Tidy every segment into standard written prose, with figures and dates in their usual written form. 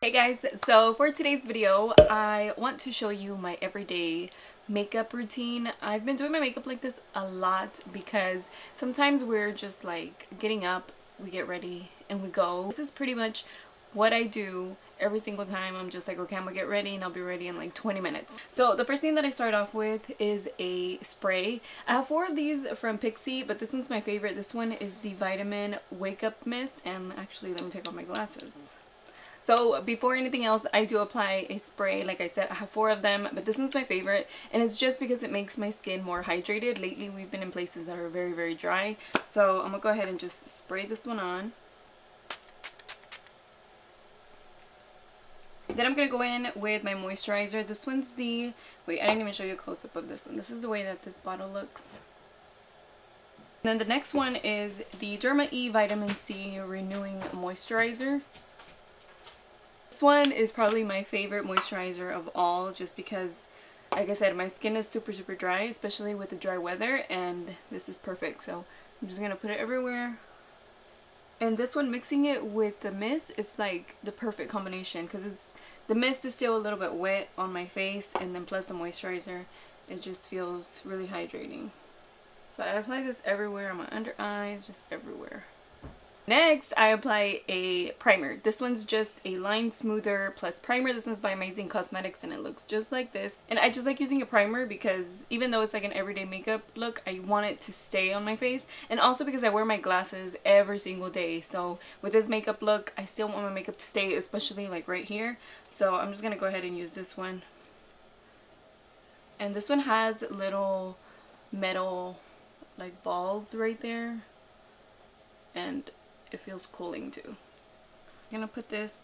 Hey guys, so for today's video I want to show you my everyday makeup routine. I've been doing my makeup like this a lot because sometimes we're just like getting up, we get ready and we go. This is pretty much what I do every single time. I'm just like, okay, I'm gonna get ready and I'll be ready in like 20 minutes. So the first thing that I start off with is a spray. I have 4 of these from Pixi, but this one's my favorite. This one is the Vitamin Wake Up Mist, and actually let me take off my glasses. So before anything else, I do apply a spray. Like I said, I have 4 of them, but this one's my favorite, and it's just because it makes my skin more hydrated. Lately, we've been in places that are very, very dry. So I'm gonna go ahead and just spray this one on. Then I'm gonna go in with my moisturizer. This one's the, wait, I didn't even show you a close-up of this one. This is the way that this bottle looks. And then the next one is the Derma E Vitamin C Renewing Moisturizer. This one is probably my favorite moisturizer of all, just because, like I said, my skin is super dry, especially with the dry weather, and this is perfect. So I'm just gonna put it everywhere. And this one, mixing it with the mist, it's like the perfect combination, because the mist is still a little bit wet on my face, and then plus the moisturizer, it just feels really hydrating. So I apply this everywhere, on my under eyes, just everywhere. Next, I apply a primer. This one's just a line smoother plus primer. This one's by Amazing Cosmetics, and it looks just like this. And I just like using a primer because even though it's like an everyday makeup look, I want it to stay on my face. And also because I wear my glasses every single day. So with this makeup look, I still want my makeup to stay, especially like right here. So I'm just going to go ahead and use this one. And this one has little metal like balls right there. And it feels cooling too. I'm gonna put this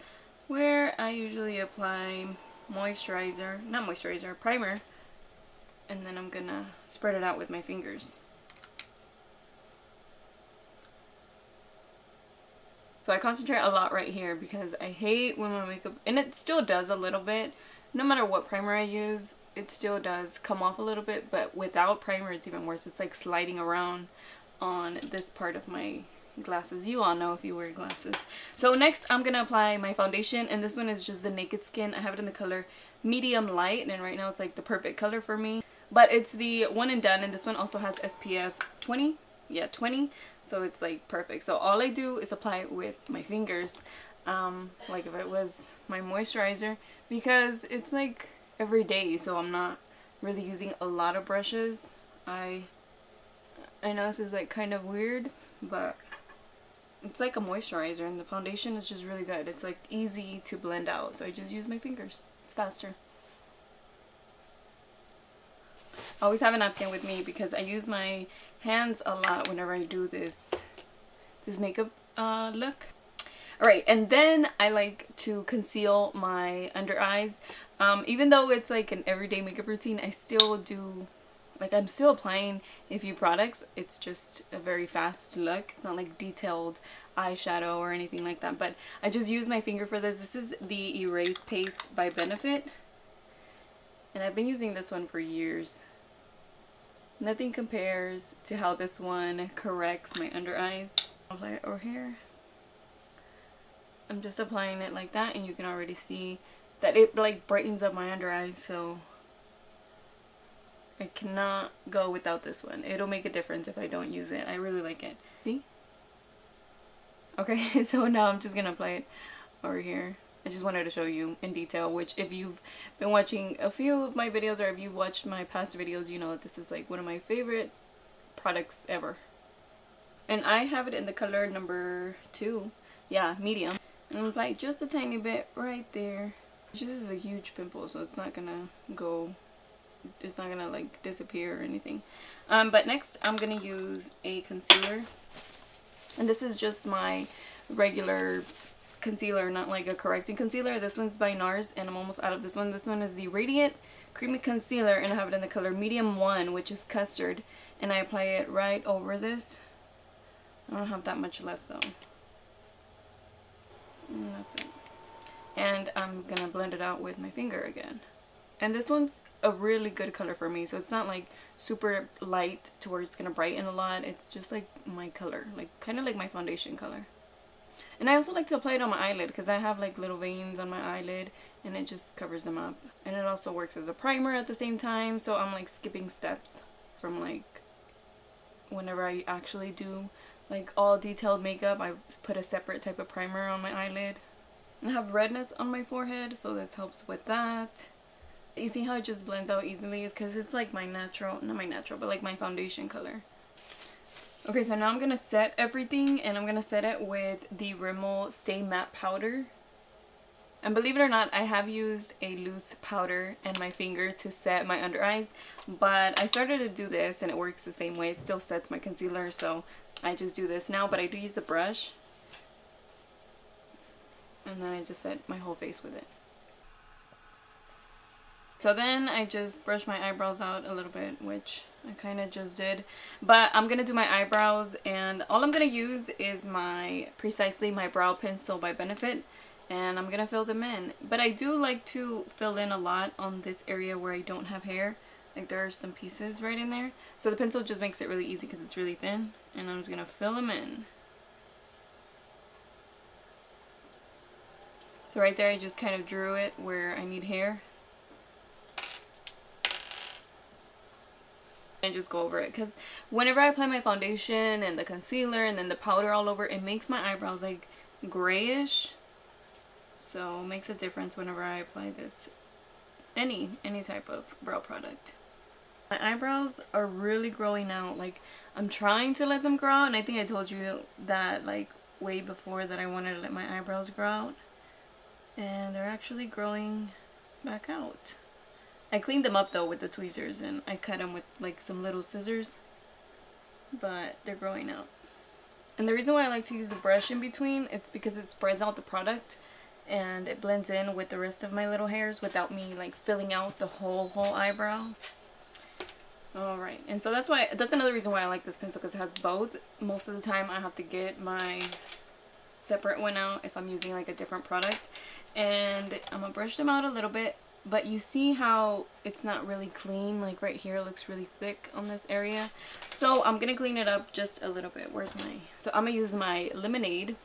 where I usually apply moisturizer, not moisturizer, primer, and then I'm gonna spread it out with my fingers. So I concentrate a lot right here because I hate when my makeup, and it still does a little bit, no matter what primer I use, it still does come off a little bit, but without primer it's even worse. It's like sliding around on this part of my glasses. You all know if you wear glasses. So next I'm gonna apply my foundation, and this one is just the Naked Skin. I have it in the color medium light, and right now it's like the perfect color for me, but it's the one and done, and this one also has SPF 20. Yeah, 20, so it's like perfect. So all I do is apply it with my fingers, like if it was my moisturizer, because it's like every day, so I'm not really using a lot of brushes. I know this is like kind of weird, but it's like a moisturizer, and the foundation is just really good. It's like easy to blend out, so I just use my fingers. It's faster. I always have a napkin with me because I use my hands a lot whenever I do this makeup look. Alright, and then I like to conceal my under eyes. Even though it's like an everyday makeup routine, I still do, like, I'm still applying a few products. It's just a very fast look. It's not like detailed eyeshadow or anything like that. But I just use my finger for this. This is the Erase Paste by Benefit. And I've been using this one for years. Nothing compares to how this one corrects my under eyes. I'll apply it over here. I'm just applying it like that, and you can already see that it like brightens up my under eyes. So I cannot go without this one. It'll make a difference if I don't use it. I really like it. See? Okay, so now I'm just gonna apply it over here. I just wanted to show you in detail, which if you've been watching a few of my videos, or if you've watched my past videos, you know that this is like one of my favorite products ever. And I have it in the color number 2. Yeah, medium. And I'm applying just a tiny bit right there. This is a huge pimple, so it's not gonna go, it's not gonna like disappear or anything. But next I'm gonna use a concealer, and this is just my regular concealer, not like a correcting concealer. This one's by NARS, and I'm almost out of this one. This one is the Radiant Creamy Concealer, and I have it in the color medium 1, which is custard, and I apply it right over this. I don't have that much left though. And that's it. And I'm gonna blend it out with my finger again. And this one's a really good color for me, so it's not like super light to where it's gonna brighten a lot. It's just like my color, like kind of like my foundation color. And I also like to apply it on my eyelid because I have like little veins on my eyelid and it just covers them up. And it also works as a primer at the same time, so I'm like skipping steps from like whenever I actually do like all detailed makeup. I put a separate type of primer on my eyelid. And I have redness on my forehead, so this helps with that. You see how it just blends out easily? It's because it's like my natural, not my natural, but like my foundation color. Okay, so now I'm going to set everything, and I'm going to set it with the Rimmel Stay Matte Powder. And believe it or not, I have used a loose powder and my finger to set my under eyes, but I started to do this and it works the same way. It still sets my concealer, so I just do this now, but I do use a brush. And then I just set my whole face with it. So then I just brush my eyebrows out a little bit, which I kind of just did. But I'm going to do my eyebrows, and all I'm going to use is Precisely my brow pencil by Benefit. And I'm going to fill them in. But I do like to fill in a lot on this area where I don't have hair. Like there are some pieces right in there. So the pencil just makes it really easy because it's really thin. And I'm just going to fill them in. So right there I just kind of drew it where I need hair. And just go over it, because whenever I apply my foundation and the concealer and then the powder all over, it makes my eyebrows like grayish. So it makes a difference whenever I apply this, any type of brow product. My eyebrows are really growing out. Like I'm trying to let them grow out, and I think I told you that like way before that I wanted to let my eyebrows grow out, and they're actually growing back out. I cleaned them up though with the tweezers, and I cut them with like some little scissors, but they're growing out. And the reason why I like to use a brush in between, it's because it spreads out the product and it blends in with the rest of my little hairs without me like filling out the whole eyebrow. Alright, and so that's another reason why I like this pencil, because it has both. Most of the time I have to get my separate one out if I'm using like a different product, and I'm gonna brush them out a little bit. But you see how it's not really clean, like right here it looks really thick on this area. So I'm gonna clean it up just a little bit. So I'm gonna use my Lemonade.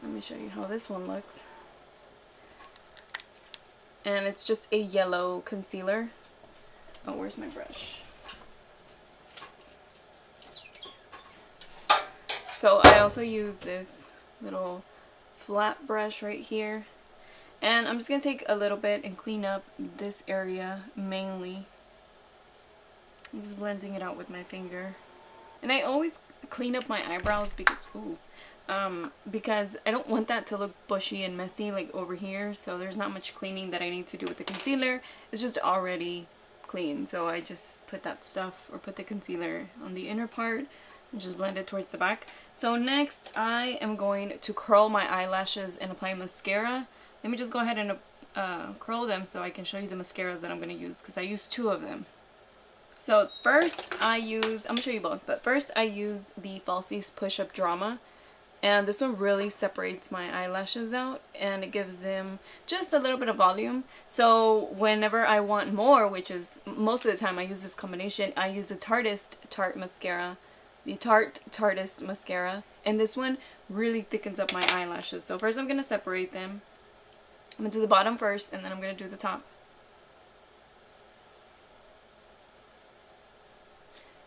Let me show you how this one looks. And it's just a yellow concealer. Oh, where's my brush? So I also use this little flat brush right here. And I'm just going to take a little bit and clean up this area mainly. I'm just blending it out with my finger. And I always clean up my eyebrows because I don't want that to look bushy and messy like over here. So there's not much cleaning that I need to do with the concealer. It's just already clean. So I just put that stuff, or put the concealer on the inner part and just blend it towards the back. So next I am going to curl my eyelashes and apply mascara. Let me just go ahead and curl them so I can show you the mascaras that I'm going to use, because I use 2 of them. So first I'm going to show you both, but first I use the Falsies Push Up Drama. And this one really separates my eyelashes out, and it gives them just a little bit of volume. So whenever I want more, which is most of the time I use this combination, I use the Tarte Mascara. The Tarteist Mascara. And this one really thickens up my eyelashes. So first I'm going to separate them. I'm going to do the bottom first, and then I'm going to do the top.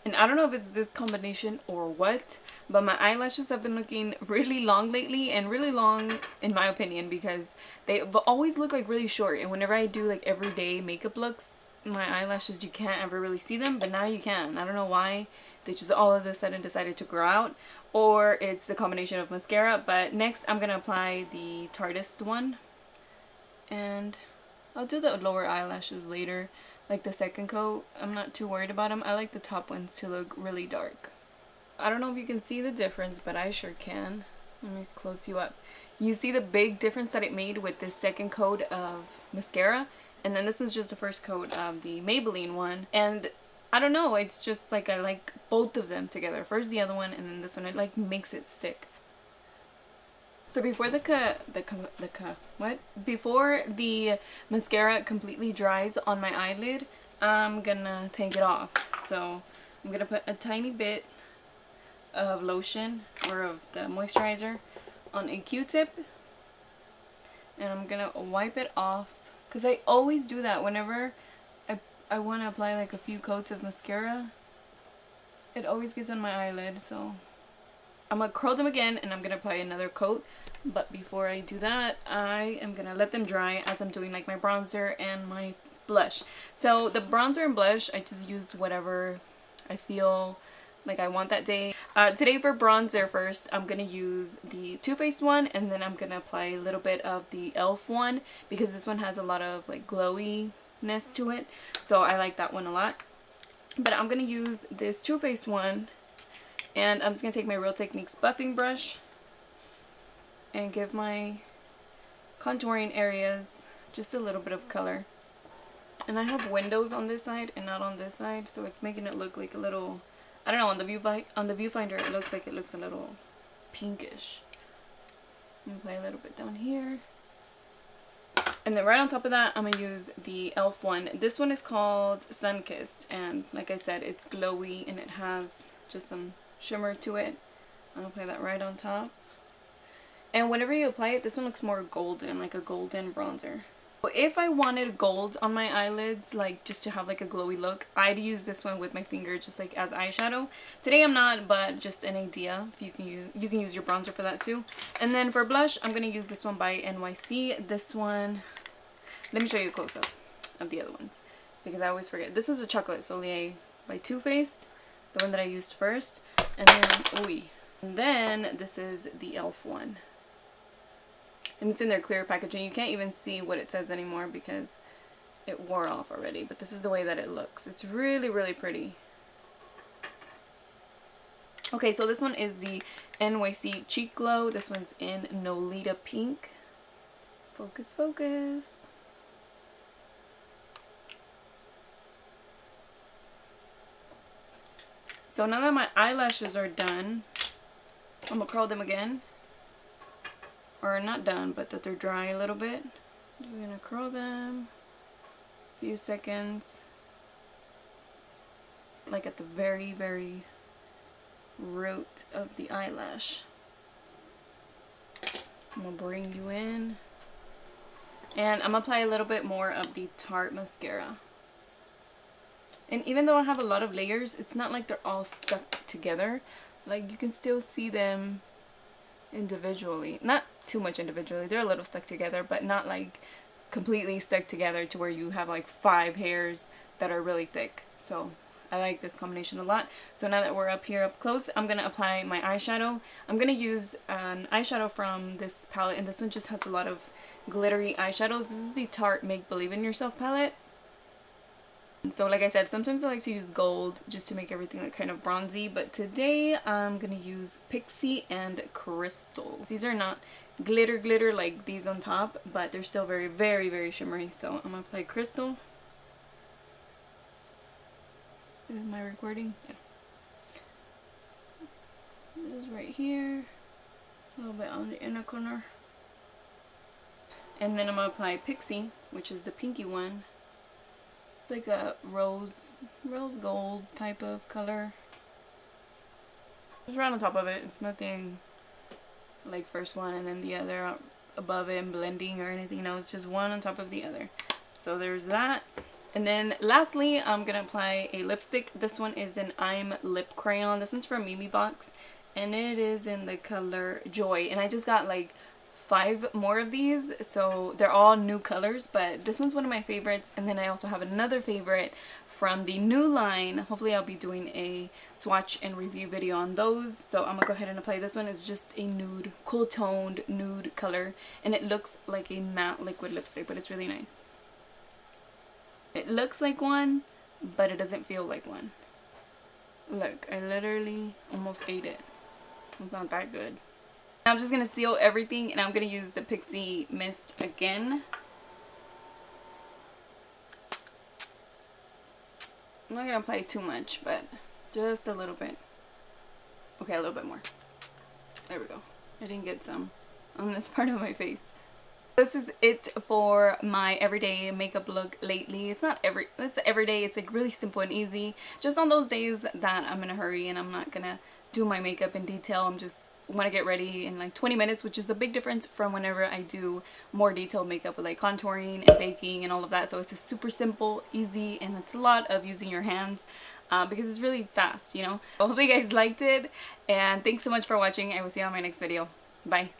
And I don't know if it's this combination or what, but my eyelashes have been looking really long lately, and really long in my opinion, because they always look like really short. And whenever I do like everyday makeup looks, my eyelashes, you can't ever really see them, but now you can. I don't know why. They just all of a sudden decided to grow out, or it's the combination of mascara. But next I'm going to apply the Tarteist one. And I'll do the lower eyelashes later, like the second coat. I'm not too worried about them. I like the top ones to look really dark. I don't know if you can see the difference, but I sure can. Let me close you up. You see the big difference that it made with this second coat of mascara, and then this was just the first coat of the Maybelline one. And I don't know, it's just like I like both of them together. First the other one, and then this one. It like makes it stick. So before before the mascara completely dries on my eyelid, I'm gonna take it off. So I'm gonna put a tiny bit of lotion, or of the moisturizer, on a Q-tip. And I'm gonna wipe it off, because I always do that whenever I want to apply like a few coats of mascara. It always gets on my eyelid, so I'm gonna curl them again and I'm gonna apply another coat. But before I do that, I am gonna let them dry as I'm doing like my bronzer and my blush. So the bronzer and blush, I just use whatever I feel like I want that day. Today for bronzer first, I'm gonna use the Too Faced one, and then I'm gonna apply a little bit of the e.l.f. one, because this one has a lot of like glowiness to it, so I like that one a lot. But I'm gonna use this Too Faced one, and I'm just gonna take my Real Techniques buffing brush and give my contouring areas just a little bit of color. And I have windows on this side and not on this side, so it's making it look like a little, I don't know, on the viewfinder it looks like it looks a little pinkish. I'm gonna apply a little bit down here. And then right on top of that, I'm gonna use the e.l.f. one. This one is called Sun Kissed, and like I said, it's glowy and it has just some shimmer to it. I'm gonna apply that right on top. And whenever you apply it, this one looks more golden, like a golden bronzer. If I wanted gold on my eyelids, like just to have like a glowy look, I'd use this one with my finger just like as eyeshadow. Today I'm not, but just an idea. You can use your bronzer for that too. And then for blush, I'm gonna use this one by NYC. This one, let me show you a close-up of the other ones, because I always forget. This is a Chocolate Soleil by Too Faced, the one that I used first. And then this is the e.l.f. one. And it's in their clear packaging. You can't even see what it says anymore because it wore off already. But this is the way that it looks. It's really, really pretty. Okay, so this one is the Nyc Cheek Glow. This one's in Nolita Pink. Focus, focus. So now that my eyelashes are done, I'm going to curl them again. Or not done, but that they're dry a little bit. I'm just gonna curl them a few seconds, like at the very, very root of the eyelash. I'm gonna bring you in, and I'm gonna apply a little bit more of the Tarte mascara. And even though I have a lot of layers, it's not like they're all stuck together. Like, you can still see them individually. Not too much individually, they're a little stuck together, but not like completely stuck together to where you have like 5 hairs that are really thick. So I like this combination a lot. So now that we're up here up close, I'm gonna apply my eyeshadow. I'm gonna use an eyeshadow from this palette, and this one just has a lot of glittery eyeshadows. This is the Tarte Make Believe in Yourself palette. So like I said, sometimes I like to use gold just to make everything look kind of bronzy, but today I'm gonna use Pixie and Crystal. These are not glitter like these on top, but they're still very, very, very shimmery. So I'm gonna apply Crystal. Is my recording? Yeah. This is right here, a little bit on the inner corner. And then I'm gonna apply Pixie, which is the pinky one. It's like a rose gold type of color. Just right on top of it. It's nothing like first one and then the other above it and blending or anything. No, it's just one on top of the other. So there's that. And then lastly, I'm gonna apply a lipstick. This one is an I'm Lip Crayon. This one's from Mimi Box, and it is in the color Joy. And I just got like 5 more of these, so they're all new colors, but this one's one of my favorites. And then I also have another favorite from the new line. Hopefully I'll be doing a swatch and review video on those. So I'm gonna go ahead and apply this one. It's just a nude, cool toned nude color, and it looks like a matte liquid lipstick, but it's really nice. It looks like one, but it doesn't feel like one. Look, I literally almost ate it. It's not that good. I'm just going to seal everything, and I'm going to use the Pixie Mist again. I'm not going to apply too much, but just a little bit. Okay, a little bit more. There we go. I didn't get some on this part of my face. This is it for my everyday makeup look lately. It's every day. It's like really simple and easy. Just on those days that I'm in a hurry and I'm not going to do my makeup in detail, I'm just want to get ready in like 20 minutes, which is a big difference from whenever I do more detailed makeup with like contouring and baking and all of that. So it's just super simple, easy, and it's a lot of using your hands because it's really fast, you know. I hope you guys liked it, and thanks so much for watching. I will see you on my next video. Bye.